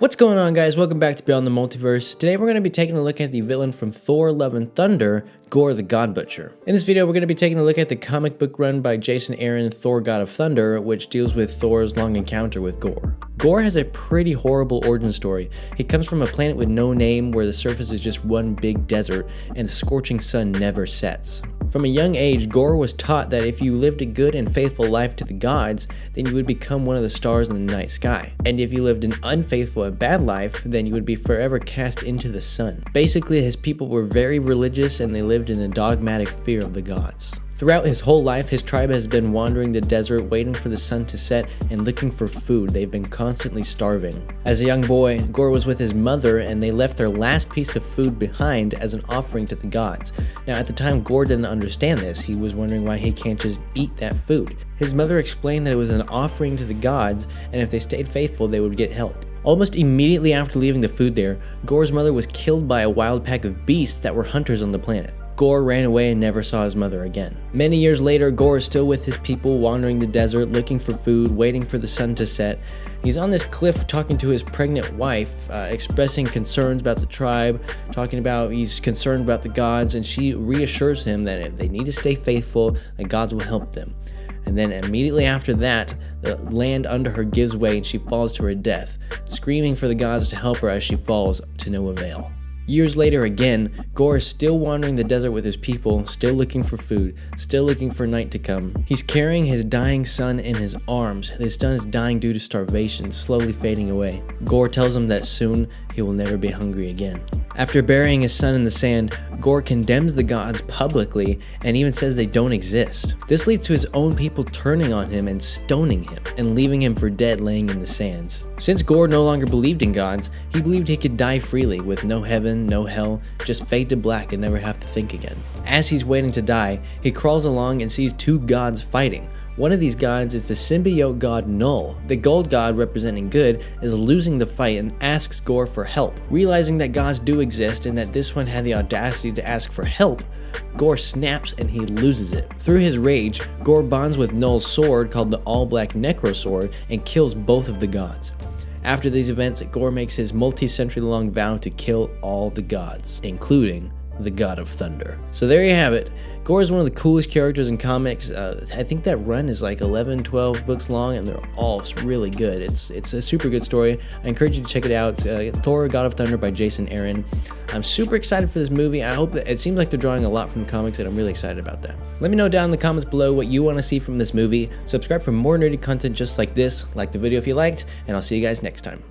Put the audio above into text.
What's going on, guys? Welcome back to Beyond The Multiverse. Today we're going to be taking a look at the villain from Thor Love and Thunder, Gorr the God Butcher. In this video, we're going to be taking a look at the comic book run by Jason Aaron, Thor God of Thunder, which deals with Thor's long encounter with Gorr. Gorr has a pretty horrible origin story. He comes from a planet with no name where the surface is just one big desert and the scorching sun never sets. From a young age, Gorr was taught that if you lived a good and faithful life to the gods, then you would become one of the stars in the night sky. And if you lived an unfaithful and bad life, then you would be forever cast into the sun. Basically, his people were very religious and they lived in a dogmatic fear of the gods. Throughout his whole life, his tribe has been wandering the desert, waiting for the sun to set and looking for food. They've been constantly starving. As a young boy, Gorr was with his mother and they left their last piece of food behind as an offering to the gods. Now, at the time, Gorr didn't understand this. He was wondering why he can't just eat that food. His mother explained that it was an offering to the gods, and if they stayed faithful, they would get help. Almost immediately after leaving the food there, Gorr's mother was killed by a wild pack of beasts that were hunters on the planet. Gorr ran away and never saw his mother again. Many years later, Gorr is still with his people, wandering the desert, looking for food, waiting for the sun to set. He's on this cliff talking to his pregnant wife, expressing concerns about the tribe, talking about he's concerned about the gods, and she reassures him that if they need to stay faithful, the gods will help them. And then immediately after that, the land under her gives way and she falls to her death, screaming for the gods to help her as she falls to no avail. Years later again, Gorr is still wandering the desert with his people, still looking for food, still looking for night to come. He's carrying his dying son in his arms. His son is dying due to starvation, slowly fading away. Gorr tells him that soon he will never be hungry again. After burying his son in the sand, Gorr condemns the gods publicly and even says they don't exist. This leads to his own people turning on him and stoning him and leaving him for dead laying in the sands. Since Gorr no longer believed in gods, he believed he could die freely with no heaven, no hell, just fade to black and never have to think again. As he's waiting to die, he crawls along and sees two gods fighting. One of these gods is the symbiote god Null. The gold god, representing good, is losing the fight and asks Gorr for help. Realizing that gods do exist and that this one had the audacity to ask for help, Gorr snaps and he loses it. Through his rage, Gorr bonds with Null's sword called the All-Black Necro Sword and kills both of the gods. After these events, Gorr makes his multi-century long vow to kill all the gods, including the God of Thunder. So there you have it. Gorr is one of the coolest characters in comics. I think that run is like 11, 12 books long and they're all really good. It's a super good story. I encourage you to check it out. Thor God of Thunder by Jason Aaron. I'm super excited for this movie. I hope that it seems like they're drawing a lot from the comics and I'm really excited about that. Let me know down in the comments below what you want to see from this movie. Subscribe for more nerdy content just like this. Like the video if you liked, and I'll see you guys next time.